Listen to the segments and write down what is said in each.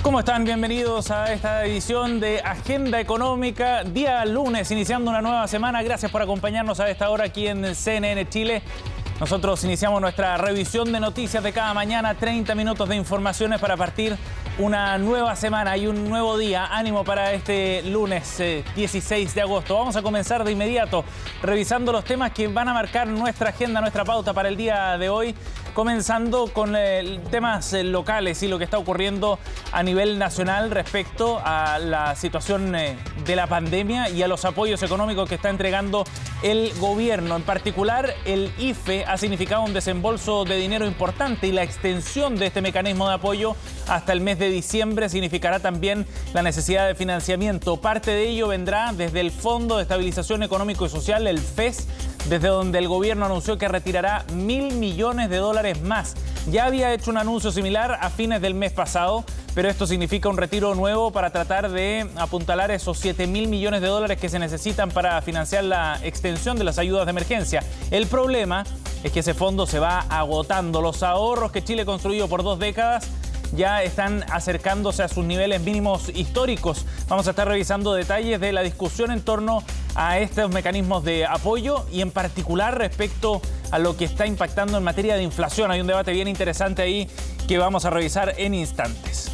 ¿Cómo están? Bienvenidos a esta edición de Agenda Económica, día lunes, iniciando una nueva semana. Gracias por acompañarnos a esta hora aquí en CNN Chile. Nosotros iniciamos nuestra revisión de noticias de cada mañana, 30 minutos de informaciones para partir una nueva semana y un nuevo día. Ánimo para este lunes 16 de agosto. Vamos a comenzar de inmediato revisando los temas que van a marcar nuestra agenda, nuestra pauta para el día de hoy. Comenzando con temas locales y lo que está ocurriendo a nivel nacional respecto a la situación de la pandemia y a los apoyos económicos que está entregando el gobierno. En particular, el IFE ha significado un desembolso de dinero importante y la extensión de este mecanismo de apoyo hasta el mes de diciembre significará también la necesidad de financiamiento. Parte de ello vendrá desde el Fondo de Estabilización Económico y Social, el FES, desde donde el gobierno anunció que retirará $1.000 millones más. Ya había hecho un anuncio similar a fines del mes pasado, pero esto significa un retiro nuevo para tratar de apuntalar esos $7.000 millones que se necesitan para financiar la extensión de las ayudas de emergencia. El problema es que ese fondo se va agotando. Los ahorros que Chile construyó por 2 décadas ya están acercándose a sus niveles mínimos históricos. Vamos a estar revisando detalles de la discusión en torno a estos mecanismos de apoyo y en particular respecto a lo que está impactando en materia de inflación. Hay un debate bien interesante ahí que vamos a revisar en instantes.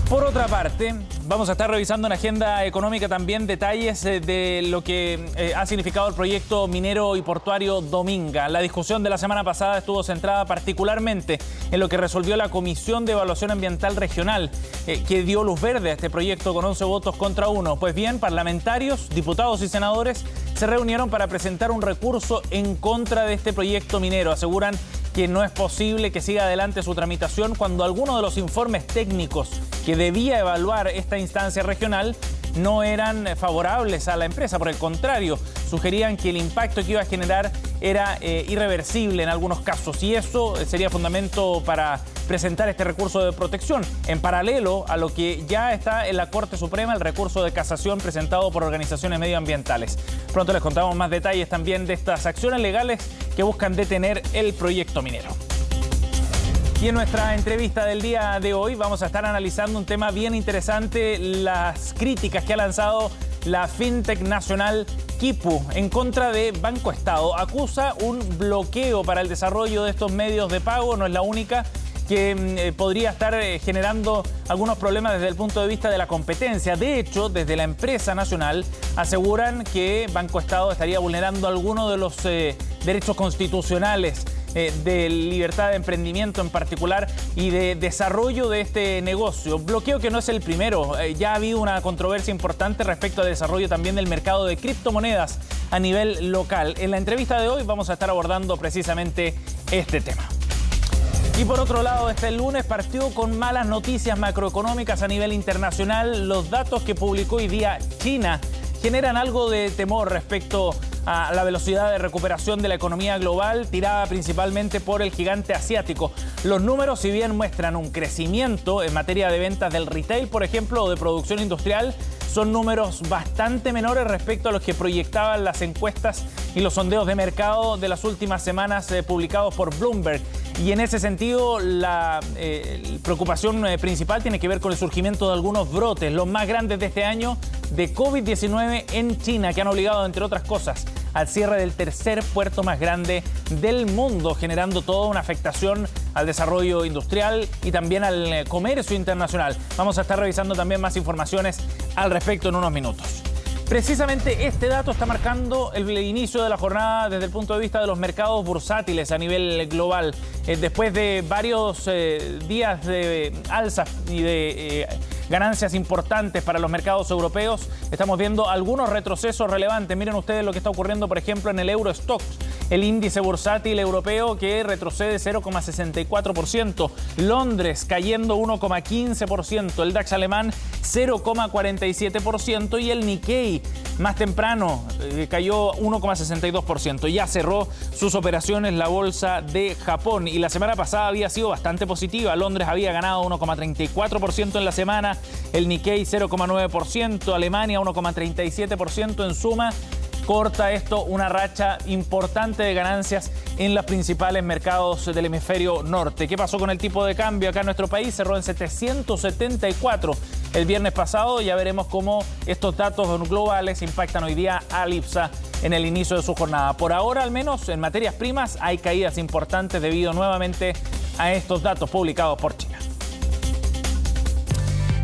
Por otra parte, vamos a estar revisando en agenda económica también detalles de lo que ha significado el proyecto minero y portuario Dominga. La discusión de la semana pasada estuvo centrada particularmente en lo que resolvió la Comisión de Evaluación Ambiental Regional, que dio luz verde a este proyecto con 11 votos contra 1. Pues bien, parlamentarios, diputados y senadores se reunieron para presentar un recurso en contra de este proyecto minero. Aseguran que no es posible que siga adelante su tramitación cuando algunos de los informes técnicos que debía evaluar esta instancia regional no eran favorables a la empresa. Por el contrario, sugerían que el impacto que iba a generar era irreversible en algunos casos y eso sería fundamento para presentar este recurso de protección, en paralelo a lo que ya está en la Corte Suprema, el recurso de casación presentado por organizaciones medioambientales. Pronto les contamos más detalles también de estas acciones legales que buscan detener el proyecto minero. Y en nuestra entrevista del día de hoy vamos a estar analizando un tema bien interesante, las críticas que ha lanzado la fintech nacional Quipu en contra de Banco Estado. Acusa un bloqueo para el desarrollo de estos medios de pago, no es la única, que podría estar generando algunos problemas desde el punto de vista de la competencia. De hecho, desde la empresa nacional aseguran que Banco Estado estaría vulnerando algunos de los derechos constitucionales de libertad de emprendimiento en particular y de desarrollo de este negocio. Bloqueo que no es el primero. Ya ha habido una controversia importante respecto al desarrollo también del mercado de criptomonedas a nivel local. En la entrevista de hoy vamos a estar abordando precisamente este tema. Y por otro lado, este lunes partió con malas noticias macroeconómicas a nivel internacional. Los datos que publicó hoy día China generan algo de temor respecto a la velocidad de recuperación de la economía global, tirada principalmente por el gigante asiático. Los números, si bien muestran un crecimiento en materia de ventas del retail, por ejemplo, o de producción industrial, son números bastante menores respecto a los que proyectaban las encuestas y los sondeos de mercado de las últimas semanas publicados por Bloomberg. Y en ese sentido, la preocupación principal tiene que ver con el surgimiento de algunos brotes, los más grandes de este año, de COVID-19 en China, que han obligado, entre otras cosas, al cierre del tercer puerto más grande del mundo, generando toda una afectación al desarrollo industrial y también al comercio internacional. Vamos a estar revisando también más informaciones al respecto en unos minutos. Precisamente este dato está marcando el inicio de la jornada desde el punto de vista de los mercados bursátiles a nivel global. Después de varios días de alzas y de ganancias importantes para los mercados europeos, estamos viendo algunos retrocesos relevantes. Miren ustedes lo que está ocurriendo, por ejemplo, en el Eurostoxx, el índice bursátil europeo que retrocede 0,64%, Londres cayendo 1,15%, el DAX alemán 0,47% y el Nikkei más temprano cayó 1,62%. Ya cerró sus operaciones la bolsa de Japón y la semana pasada había sido bastante positiva. Londres había ganado 1,34% en la semana, el Nikkei 0,9%, Alemania 1,37%. En suma, corta esto una racha importante de ganancias en los principales mercados del hemisferio norte. ¿Qué pasó con el tipo de cambio acá en nuestro país? Cerró en 774 el viernes pasado. Ya veremos cómo estos datos globales impactan hoy día al IPSA en el inicio de su jornada. Por ahora, al menos en materias primas, hay caídas importantes debido nuevamente a estos datos publicados por China.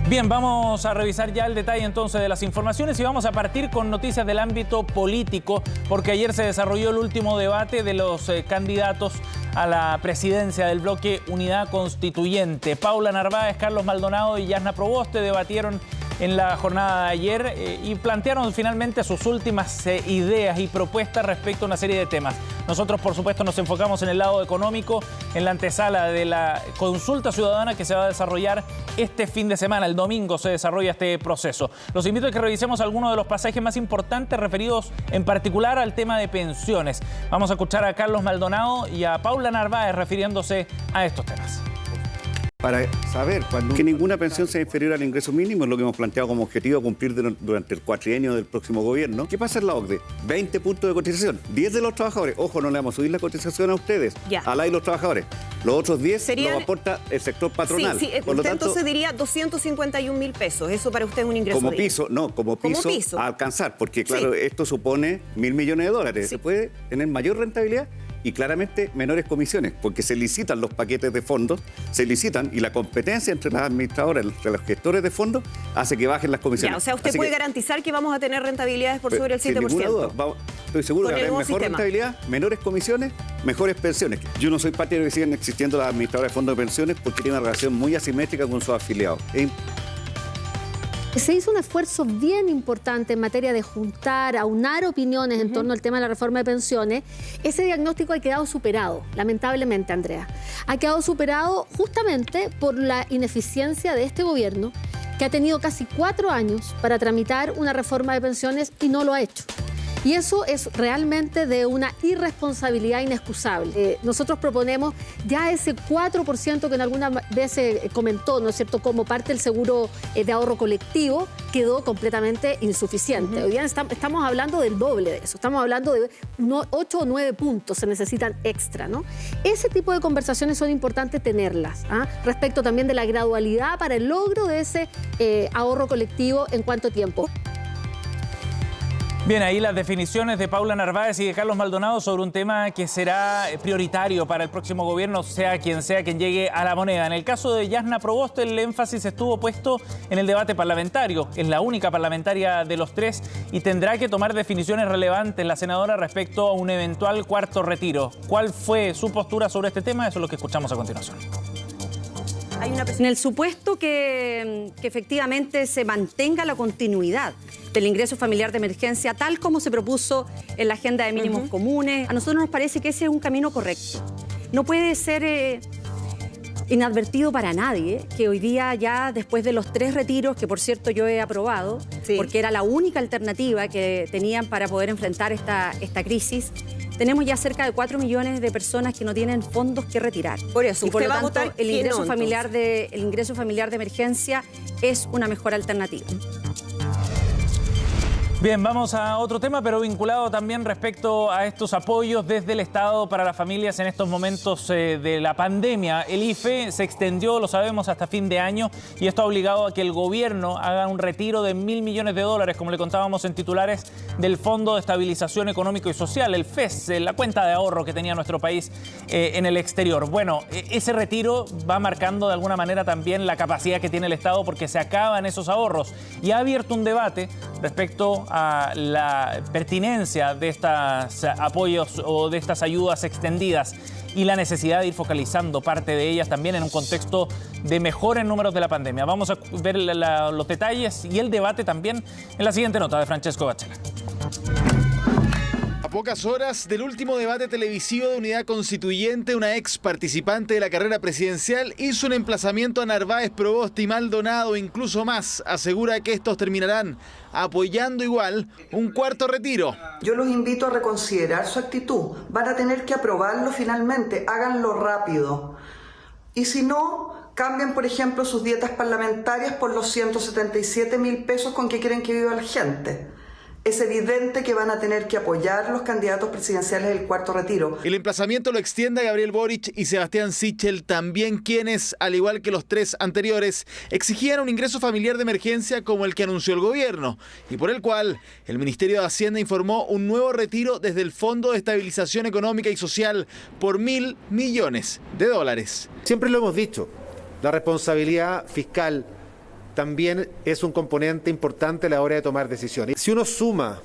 Bien, vamos a revisar ya el detalle entonces de las informaciones y vamos a partir con noticias del ámbito político, porque ayer se desarrolló el último debate de los candidatos a la presidencia del bloque Unidad Constituyente. Paula Narváez, Carlos Maldonado y Yasna Proboste debatieron en la jornada de ayer y plantearon finalmente sus últimas ideas y propuestas respecto a una serie de temas. Nosotros, por supuesto, nos enfocamos en el lado económico, en la antesala de la consulta ciudadana que se va a desarrollar este fin de semana. El domingo se desarrolla este proceso. Los invito a que revisemos algunos de los pasajes más importantes referidos en particular al tema de pensiones. Vamos a escuchar a Carlos Maldonado y a Paula Narváez refiriéndose a estos temas. Para saber que ninguna pensión sea inferior al ingreso mínimo, es lo que hemos planteado como objetivo a cumplir durante el cuatrienio del próximo gobierno. ¿Qué pasa en la OCDE? 20 puntos de cotización, 10 de los trabajadores. Ojo, no le vamos a subir la cotización a ustedes, a la y los trabajadores. Los otros 10 los aporta el sector patronal. Sí, por lo tanto, entonces diría 251.000 pesos. ¿Eso para usted es un ingreso como piso? No, como piso a alcanzar, porque claro, esto supone $1.000 millones. Se puede tener mayor rentabilidad y claramente menores comisiones, porque se licitan los paquetes de fondos, se licitan y la competencia entre las administradoras, entre los gestores de fondos, hace que bajen las comisiones. O sea, usted puede garantizar que vamos a tener rentabilidades por sobre el 7%. Sin ninguna duda, estoy seguro que habrá mejor rentabilidad, menores comisiones, mejores pensiones. Yo no soy partidario de que sigan existiendo las administradoras de fondos de pensiones porque tienen una relación muy asimétrica con sus afiliados. Se hizo un esfuerzo bien importante en materia de juntar, aunar opiniones en torno al tema de la reforma de pensiones. Ese diagnóstico ha quedado superado, lamentablemente, Andrea. Ha quedado superado justamente por la ineficiencia de este gobierno, que ha tenido casi 4 años para tramitar una reforma de pensiones y no lo ha hecho. Y eso es realmente de una irresponsabilidad inexcusable. Nosotros proponemos ya ese 4% que en alguna vez se comentó, ¿no es cierto?, como parte del seguro de ahorro colectivo, quedó completamente insuficiente. Hoy día estamos hablando del doble de eso. Estamos hablando de 8 o 9 puntos se necesitan extra, ¿no? Ese tipo de conversaciones son importantes tenerlas, respecto también de la gradualidad para el logro de ese ahorro colectivo en cuánto tiempo. Bien, ahí las definiciones de Paula Narváez y de Carlos Maldonado sobre un tema que será prioritario para el próximo gobierno, sea quien llegue a la moneda. En el caso de Yasna Proboste, el énfasis estuvo puesto en el debate parlamentario. Es la única parlamentaria de los 3 y tendrá que tomar definiciones relevantes la senadora respecto a un eventual cuarto retiro. ¿Cuál fue su postura sobre este tema? Eso es lo que escuchamos a continuación. En el supuesto que efectivamente se mantenga la continuidad del ingreso familiar de emergencia, tal como se propuso en la agenda de mínimos comunes, a nosotros nos parece que ese es un camino correcto. No puede ser inadvertido para nadie que hoy día ya después de los 3 retiros, que por cierto yo he aprobado, porque era la única alternativa que tenían para poder enfrentar esta crisis, tenemos ya cerca de 4 millones de personas que no tienen fondos que retirar. Por eso, y por lo tanto, el ingreso familiar de emergencia es una mejor alternativa. Bien, vamos a otro tema, pero vinculado también respecto a estos apoyos desde el Estado para las familias en estos momentos de la pandemia. El IFE se extendió, lo sabemos, hasta fin de año y esto ha obligado a que el gobierno haga un retiro de $1.000 millones, como le contábamos en titulares, del Fondo de Estabilización Económico y Social, el FES, la cuenta de ahorro que tenía nuestro país en el exterior. Bueno, ese retiro va marcando de alguna manera también la capacidad que tiene el Estado porque se acaban esos ahorros y ha abierto un debate respecto a la pertinencia de estos apoyos o de estas ayudas extendidas y la necesidad de ir focalizando parte de ellas también en un contexto de mejores números de la pandemia. Vamos a ver los detalles y el debate también en la siguiente nota de Francesco Bachela. A pocas horas del último debate televisivo de Unidad Constituyente, una ex participante de la carrera presidencial hizo un emplazamiento a Narváez, Proboste y Maldonado, incluso más. Asegura que estos terminarán apoyando igual un cuarto retiro. Yo los invito a reconsiderar su actitud. Van a tener que aprobarlo finalmente. Háganlo rápido. Y si no, cambien, por ejemplo, sus dietas parlamentarias por los 177.000 pesos con que quieren que viva la gente. es evidente que van a tener que apoyar los candidatos presidenciales del cuarto retiro. El emplazamiento lo extiende a Gabriel Boric y Sebastián Sichel, también quienes, al igual que los tres anteriores, exigían un ingreso familiar de emergencia como el que anunció el gobierno, y por el cual el Ministerio de Hacienda informó un nuevo retiro desde el Fondo de Estabilización Económica y Social por $1.000 millones. Siempre lo hemos dicho, la responsabilidad fiscal también es un componente importante a la hora de tomar decisiones. Si uno suma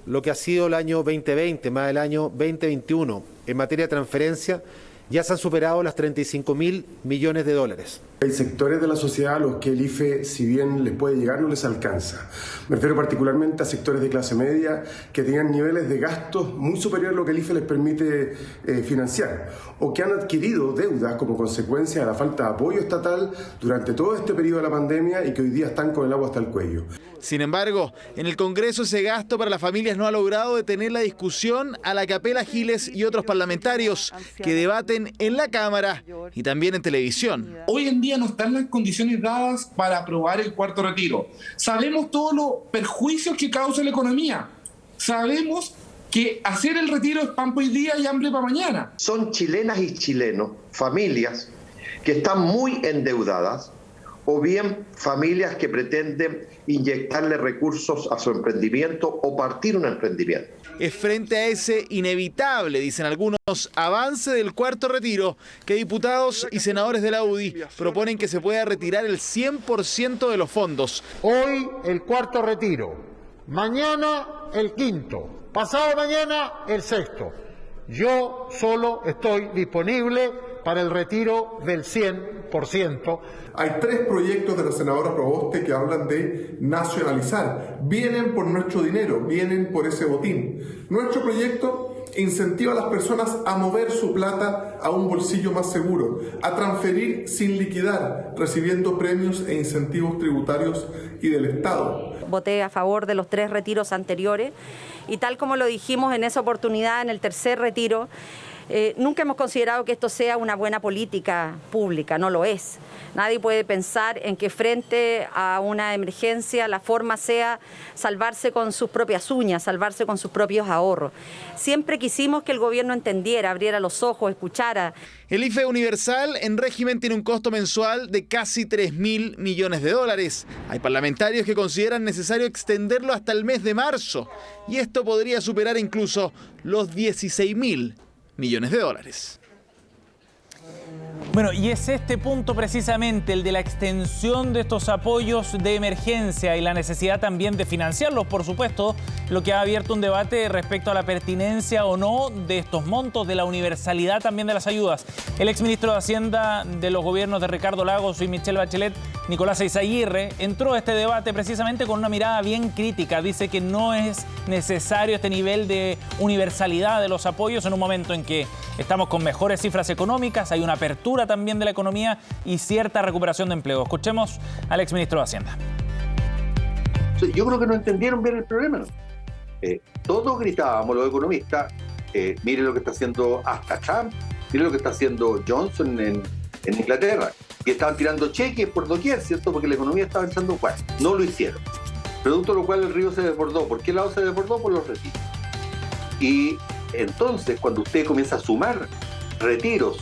lo que ha sido el año 2020 más el año 2021 en materia de transferencia, ya se han superado las $35.000 millones. Hay sectores de la sociedad a los que el IFE, si bien les puede llegar, no les alcanza. Me refiero particularmente a sectores de clase media que tengan niveles de gastos muy superiores a lo que el IFE les permite financiar, o que han adquirido deudas como consecuencia de la falta de apoyo estatal durante todo este periodo de la pandemia y que hoy día están con el agua hasta el cuello. Sin embargo, en el Congreso ese gasto para las familias no ha logrado detener la discusión a la que apela Giles y otros parlamentarios que debaten en la Cámara y también en televisión. Hoy en día no están las condiciones dadas para aprobar el cuarto retiro. Sabemos todos los perjuicios que causa la economía. Sabemos que hacer el retiro es pan hoy día y hambre para mañana. Son chilenas y chilenos, familias que están muy endeudadas, o bien familias que pretenden inyectarle recursos a su emprendimiento o partir un emprendimiento. Es frente a ese inevitable, dicen algunos, avance del cuarto retiro que diputados y senadores de la UDI proponen que se pueda retirar el 100% de los fondos. Hoy el cuarto retiro, mañana el quinto, pasado mañana el sexto. Yo solo estoy disponible para el retiro del 100%. Hay 3 proyectos de la senadora Proboste que hablan de nacionalizar. Vienen por nuestro dinero, vienen por ese botín. Nuestro proyecto incentiva a las personas a mover su plata a un bolsillo más seguro, a transferir sin liquidar, recibiendo premios e incentivos tributarios y del Estado. Voté a favor de los 3 retiros anteriores y tal como lo dijimos en esa oportunidad, en el tercer retiro, nunca hemos considerado que esto sea una buena política pública, no lo es. Nadie puede pensar en que frente a una emergencia la forma sea salvarse con sus propias uñas, salvarse con sus propios ahorros. Siempre quisimos que el gobierno entendiera, abriera los ojos, escuchara. El IFE universal en régimen tiene un costo mensual de casi $3.000 millones. Hay parlamentarios que consideran necesario extenderlo hasta el mes de marzo y esto podría superar incluso los $16.000 millones. Bueno, y es este punto precisamente, el de la extensión de estos apoyos de emergencia y la necesidad también de financiarlos, por supuesto, lo que ha abierto un debate respecto a la pertinencia o no de estos montos, de la universalidad también de las ayudas. El exministro de Hacienda de los gobiernos de Ricardo Lagos y Michelle Bachelet, Nicolás Eizaguirre, entró a este debate precisamente con una mirada bien crítica. Dice que no es necesario este nivel de universalidad de los apoyos en un momento en que estamos con mejores cifras económicas, hay una apertura también de la economía y cierta recuperación de empleo. Escuchemos al exministro de Hacienda. Yo creo que no entendieron bien el problema. Todos gritábamos, los economistas, mire lo que está haciendo hasta Trump, mire lo que está haciendo Johnson en Inglaterra, y estaban tirando cheques por doquier, ¿cierto? Porque la economía estaba echando cuál. No lo hicieron. Producto de lo cual el río se desbordó. ¿Por qué lado se desbordó? Por los retiros. Y entonces, cuando usted comienza a sumar retiros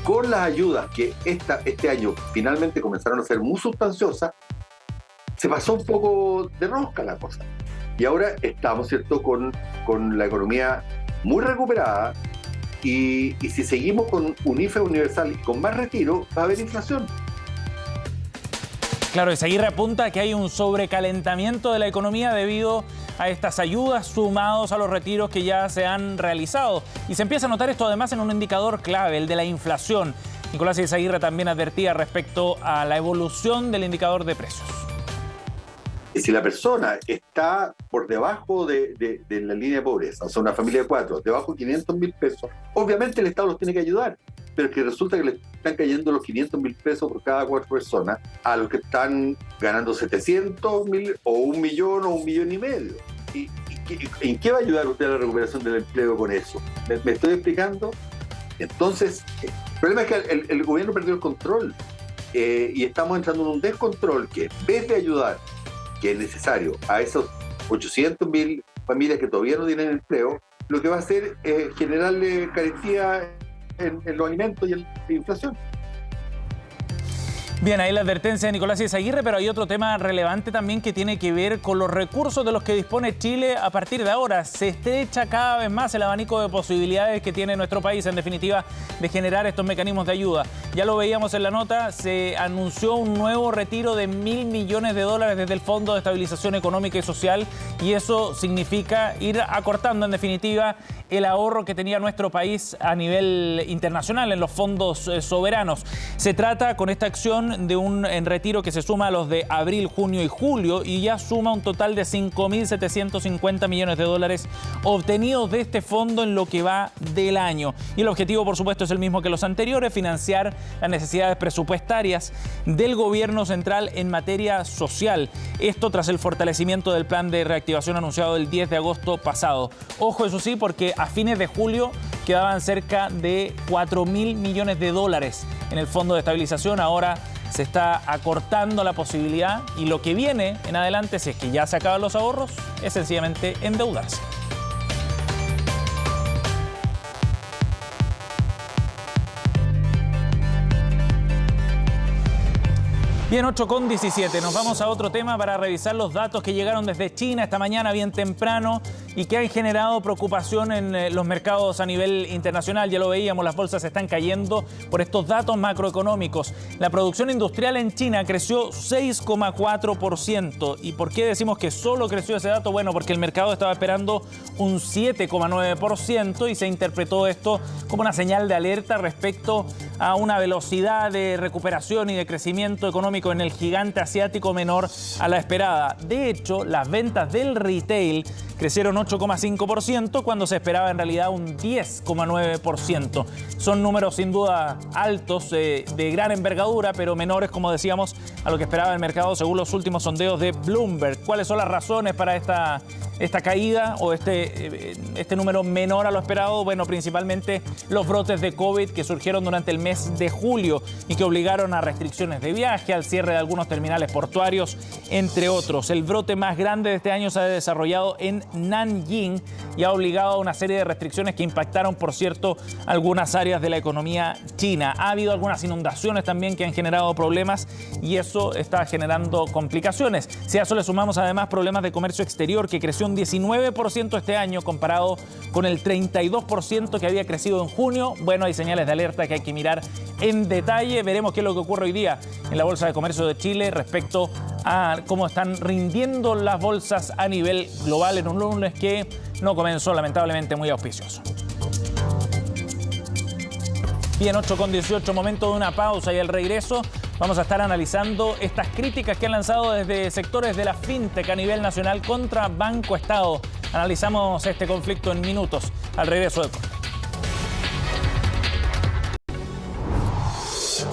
con las ayudas que este año finalmente comenzaron a ser muy sustanciosas, se pasó un poco de rosca la cosa. Y ahora estamos, ¿cierto?, con la economía muy recuperada y si seguimos con un IFE universal y con más retiro, va a haber inflación. Claro, Eizaguirre apunta que hay un sobrecalentamiento de la economía debido a estas ayudas sumados a los retiros que ya se han realizado. Y se empieza a notar esto además en un indicador clave, el de la inflación. Nicolás Eizaguirre también advertía respecto a la evolución del indicador de precios. Y si la persona está por debajo de la línea de pobreza, o sea, una familia de 4, debajo de 500.000 pesos, obviamente el Estado los tiene que ayudar. Pero es que resulta que le están cayendo los 500.000 pesos por cada 4 personas a los que están ganando 700.000 o 1 millón o 1,5 millones. ¿Y en qué va a ayudar usted a la recuperación del empleo con eso? ¿Me estoy explicando? Entonces, el problema es que el gobierno perdió el control y estamos entrando en un descontrol que en vez de ayudar, que es necesario, a esos 800.000 familias que todavía no tienen empleo, lo que va a hacer es generarle carestía en los alimentos y en la inflación. Bien, ahí la advertencia de Nicolás Izaguirre, pero hay otro tema relevante también que tiene que ver con los recursos de los que dispone Chile a partir de ahora. Se estrecha cada vez más el abanico de posibilidades que tiene nuestro país, en definitiva, de generar estos mecanismos de ayuda. Ya lo veíamos en la nota, se anunció un nuevo retiro de $1.000 millones desde el Fondo de Estabilización Económica y Social, y eso significa ir acortando, en definitiva, el ahorro que tenía nuestro país a nivel internacional en los fondos soberanos. Se trata, con esta acción, de un retiro que se suma a los de abril, junio y julio, y ya suma un total de $5.750 millones obtenidos de este fondo en lo que va del año. Y el objetivo, por supuesto, es el mismo que los anteriores: financiar las necesidades presupuestarias del gobierno central en materia social. Esto tras el fortalecimiento del plan de reactivación anunciado el 10 de agosto pasado. Ojo, eso sí, porque a fines de julio quedaban cerca de $4.000 millones en el Fondo de Estabilización. Ahora se está acortando la posibilidad, y lo que viene en adelante, si es que ya se acaban los ahorros, es sencillamente endeudarse. Bien, 8:17. Nos vamos a otro tema para revisar los datos que llegaron desde China esta mañana bien temprano y que han generado preocupación en los mercados a nivel internacional. Ya lo veíamos, las bolsas están cayendo por estos datos macroeconómicos. La producción industrial en China creció 6,4%. ¿Y por qué decimos que solo creció ese dato? Bueno, porque el mercado estaba esperando un 7,9% y se interpretó esto como una señal de alerta respecto a una velocidad de recuperación y de crecimiento económico en el gigante asiático menor a la esperada. De hecho, las ventas del retail crecieron 8,5% cuando se esperaba en realidad un 10,9%. Son números sin duda altos, de gran envergadura, pero menores, como decíamos, a lo que esperaba el mercado según los últimos sondeos de Bloomberg. ¿Cuáles son las razones para esta caída o este número menor a lo esperado? Bueno, principalmente los brotes de COVID que surgieron durante el mes de julio y que obligaron a restricciones de viaje, al cierre de algunos terminales portuarios, entre otros. El brote más grande de este año se ha desarrollado en Nanjing y ha obligado a una serie de restricciones que impactaron, por cierto, algunas áreas de la economía china. Ha habido algunas inundaciones también que han generado problemas y eso está generando complicaciones. Si a eso le sumamos además problemas de comercio exterior, que creció un 19% este año comparado con el 32% que había crecido en junio, bueno, hay señales de alerta que hay que mirar en detalle. Veremos qué es lo que ocurre hoy día en la Bolsa de Comercio de Chile respecto a cómo están rindiendo las bolsas a nivel global en un lunes que no comenzó lamentablemente muy auspicioso. Bien, 8:18, momento de una pausa, y al regreso vamos a estar analizando estas críticas que han lanzado desde sectores de la fintech a nivel nacional contra Banco Estado. Analizamos este conflicto en minutos al regreso de corte.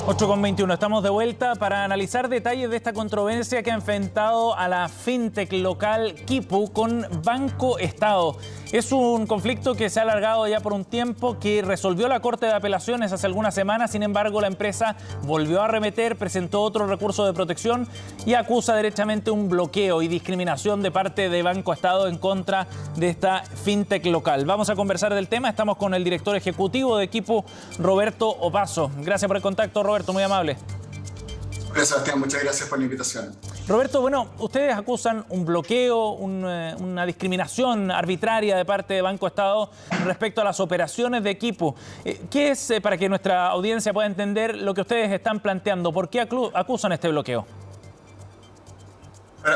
8:21, estamos de vuelta para analizar detalles de esta controversia que ha enfrentado a la fintech local Quipu con Banco Estado. Es un conflicto que se ha alargado ya por un tiempo, que resolvió la Corte de Apelaciones hace algunas semanas. Sin embargo, la empresa volvió a arremeter, presentó otro recurso de protección y acusa derechamente un bloqueo y discriminación de parte de Banco Estado en contra de esta fintech local. Vamos a conversar del tema. Estamos con el director ejecutivo de Quipu, Roberto Opaso. Gracias por el contacto, Roberto, muy amable. Hola, Sebastián, muchas gracias por la invitación. Roberto, bueno, ustedes acusan un bloqueo, una discriminación arbitraria de parte de Banco Estado respecto a las operaciones de Quipu. ¿Qué es, para que nuestra audiencia pueda entender, lo que ustedes están planteando? ¿Por qué acusan este bloqueo?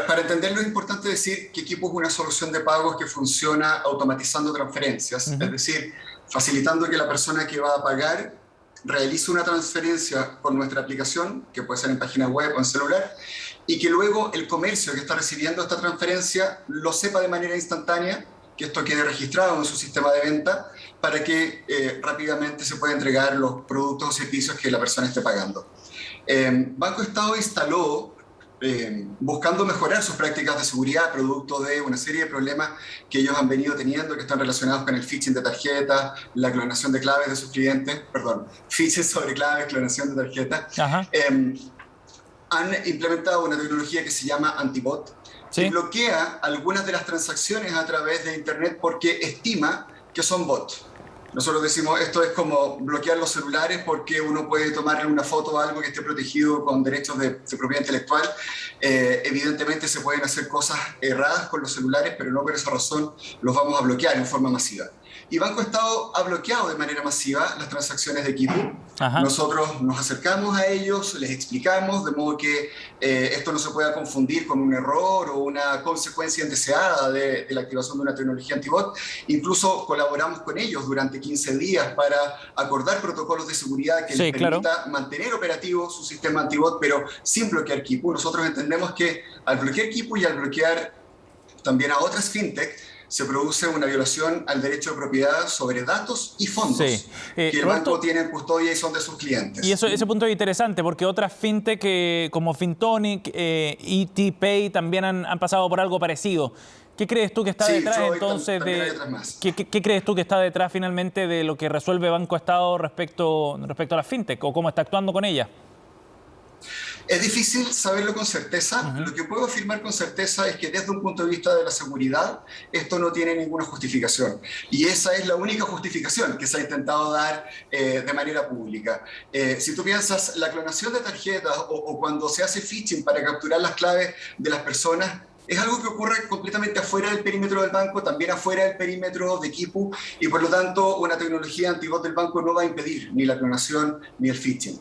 Para entenderlo es importante decir que Quipu es una solución de pagos que funciona automatizando transferencias, es decir, facilitando que la persona que va a pagar realice una transferencia con nuestra aplicación, que puede ser en página web o en celular, y que luego el comercio que está recibiendo esta transferencia lo sepa de manera instantánea, que esto quede registrado en su sistema de venta, para que rápidamente se pueda entregar los productos o servicios que la persona esté pagando. Banco Estado instaló, buscando mejorar sus prácticas de seguridad, producto de una serie de problemas que ellos han venido teniendo, que están relacionados con el phishing de tarjetas, la clonación de claves de sus clientes, phishing sobre claves, clonación de tarjetas. Han implementado una tecnología que se llama Antibot, que bloquea algunas de las transacciones a través de Internet porque estima que son bots. Nosotros decimos, esto es como bloquear los celulares porque uno puede tomarle una foto a algo que esté protegido con derechos de propiedad intelectual. Evidentemente se pueden hacer cosas erradas con los celulares, pero no por esa razón los vamos a bloquear en forma masiva. Y Banco Estado ha bloqueado de manera masiva las transacciones de Quipu. Nosotros nos acercamos a ellos, les explicamos, de modo que esto no se pueda confundir con un error o una consecuencia indeseada de la activación de una tecnología antibot. Incluso colaboramos con ellos durante 15 días para acordar protocolos de seguridad que les permita mantener operativo su sistema antibot, pero sin bloquear Quipu. Nosotros entendemos que al bloquear Quipu y al bloquear también a otras fintech, se produce una violación al derecho de propiedad sobre datos y fondos que el banco tiene en custodia y son de sus clientes. Y ese punto es interesante porque otras fintech como Fintonic, ETPay también han pasado por algo parecido. ¿Qué crees tú que está detrás entonces ¿qué crees tú que está detrás finalmente de lo que resuelve Banco Estado respecto a la fintech o cómo está actuando con ella? Es difícil saberlo con certeza. Lo que puedo afirmar con certeza es que desde un punto de vista de la seguridad, esto no tiene ninguna justificación. Y esa es la única justificación que se ha intentado dar de manera pública. Si tú piensas, la clonación de tarjetas o cuando se hace phishing para capturar las claves de las personas, es algo que ocurre completamente afuera del perímetro del banco, también afuera del perímetro de Quipu, y por lo tanto una tecnología antibot del banco no va a impedir ni la clonación ni el phishing.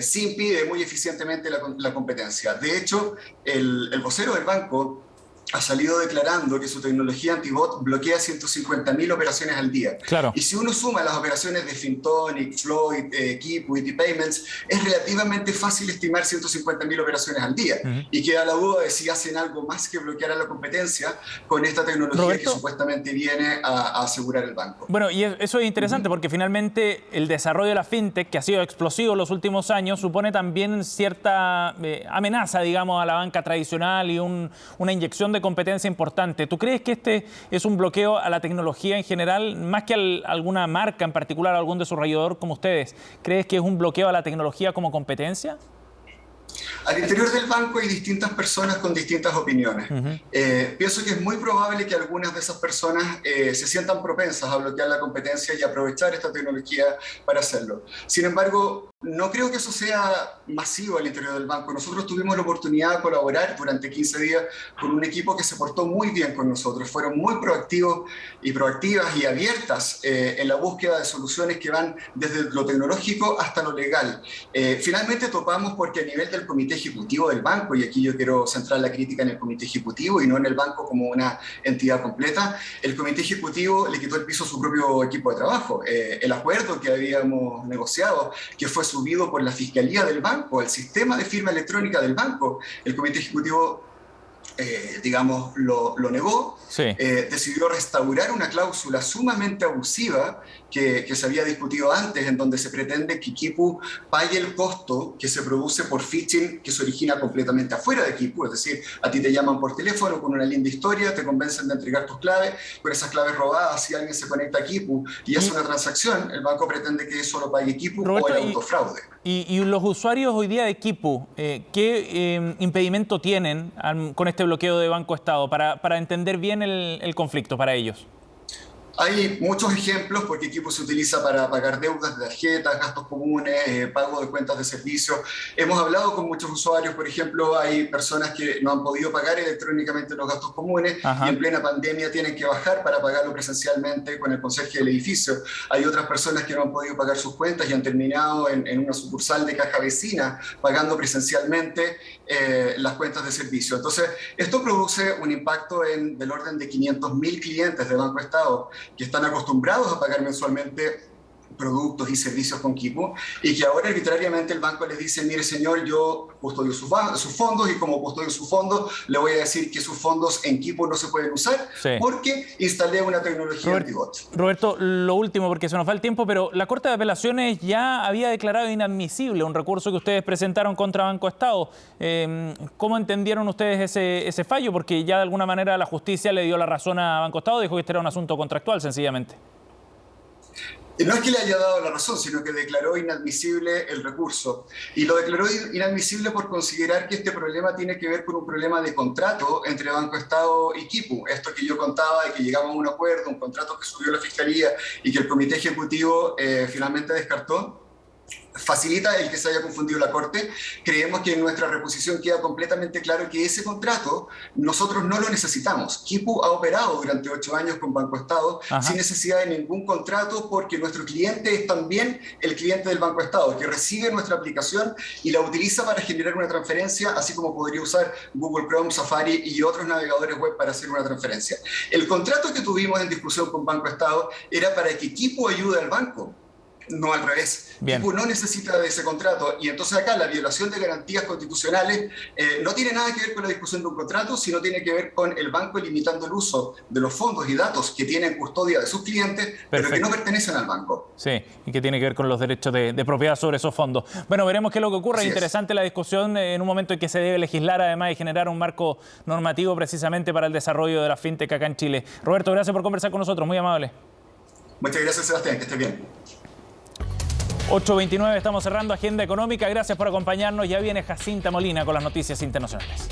Sí impide muy eficientemente la competencia. De hecho, el vocero del banco ha salido declarando que su tecnología antibot bloquea 150.000 operaciones al día. Y si uno suma las operaciones de Fintonic, Floyd, Quipu, ETPayments, es relativamente fácil estimar 150.000 operaciones al día. Y queda la duda de si hacen algo más que bloquear a la competencia con esta tecnología que supuestamente viene a asegurar el banco. Bueno, y eso es interesante porque finalmente el desarrollo de la fintech, que ha sido explosivo en los últimos años, supone también cierta amenaza, digamos, a la banca tradicional y una inyección de competencia importante. ¿Tú crees que este es un bloqueo a la tecnología en general, más que a alguna marca en particular, algún desarrollador como ustedes? ¿Crees que es un bloqueo a la tecnología como competencia? Al interior del banco hay distintas personas con distintas opiniones. Pienso que es muy probable que algunas de esas personas se sientan propensas a bloquear la competencia y aprovechar esta tecnología para hacerlo. Sin embargo, no creo que eso sea masivo al interior del banco. Nosotros tuvimos la oportunidad de colaborar durante 15 días con un equipo que se portó muy bien con nosotros. Fueron muy proactivas y abiertas en la búsqueda de soluciones que van desde lo tecnológico hasta lo legal. Finalmente topamos porque a nivel del comité ejecutivo del banco, y aquí yo quiero centrar la crítica en el comité ejecutivo y no en el banco como una entidad completa, el comité ejecutivo le quitó el piso a su propio equipo de trabajo. El acuerdo que habíamos negociado, que fue subido por la Fiscalía del banco, el sistema de firma electrónica del banco, el comité ejecutivo digamos, lo negó, decidió restaurar una cláusula sumamente abusiva que se había discutido antes, en donde se pretende que Quipu pague el costo que se produce por phishing que se origina completamente afuera de Quipu, es decir, a ti te llaman por teléfono con una linda historia, te convencen de entregar tus claves, con esas claves robadas, si alguien se conecta a Quipu y hace una transacción, el banco pretende que eso lo pague Quipu o el autofraude. Y los usuarios hoy día de Quipu, ¿qué impedimento tienen con este bloqueo de Banco Estado para entender bien el conflicto para ellos? Hay muchos ejemplos porque Quipu se utiliza para pagar deudas de tarjetas, gastos comunes, pago de cuentas de servicio. Hemos hablado con muchos usuarios, por ejemplo, hay personas que no han podido pagar electrónicamente los gastos comunes y en plena pandemia tienen que bajar para pagarlo presencialmente con el conserje del edificio. Hay otras personas que no han podido pagar sus cuentas y han terminado en una sucursal de caja vecina pagando presencialmente las cuentas de servicio. Entonces, esto produce un impacto del orden de 500.000 clientes de Banco Estado que están acostumbrados a pagar mensualmente productos y servicios con Quipu y que ahora arbitrariamente el banco les dice, mire señor, yo custodio sus fondos y como custodio sus fondos le voy a decir que sus fondos en Quipu no se pueden usar porque instalé una tecnología antibot. Roberto, lo último porque se nos va el tiempo, pero la Corte de Apelaciones ya había declarado inadmisible un recurso que ustedes presentaron contra Banco Estado. ¿Cómo entendieron ustedes ese fallo? Porque ya de alguna manera la justicia le dio la razón a Banco Estado, dijo que este era un asunto contractual sencillamente. No es que le haya dado la razón, sino que declaró inadmisible el recurso. Y lo declaró inadmisible por considerar que este problema tiene que ver con un problema de contrato entre Banco Estado y Quipu. Esto que yo contaba de que llegamos a un acuerdo, un contrato que subió la Fiscalía y que el Comité Ejecutivo finalmente descartó, facilita el que se haya confundido la Corte. Creemos que en nuestra reposición queda completamente claro que ese contrato nosotros no lo necesitamos. Quipu ha operado durante 8 años con Banco Estado sin necesidad de ningún contrato, porque nuestro cliente es también el cliente del Banco Estado, que recibe nuestra aplicación y la utiliza para generar una transferencia, así como podría usar Google Chrome, Safari y otros navegadores web para hacer una transferencia. El contrato que tuvimos en discusión con Banco Estado era para que Quipu ayude al banco, no al revés. Quipu no necesita de ese contrato, y entonces acá la violación de garantías constitucionales no tiene nada que ver con la discusión de un contrato, sino tiene que ver con el banco limitando el uso de los fondos y datos que tienen custodia de sus clientes, pero que no pertenecen al banco. Sí, y que tiene que ver con los derechos de propiedad sobre esos fondos. Bueno, veremos qué es lo que ocurre. Interesante la discusión en un momento en que se debe legislar, además, y generar un marco normativo precisamente para el desarrollo de la fintech acá en Chile. Roberto, gracias por conversar con nosotros, muy amable. Muchas gracias, Sebastián, que estés bien. 8:29, estamos cerrando Agenda Económica. Gracias por acompañarnos. Ya viene Jacinta Molina con las noticias internacionales.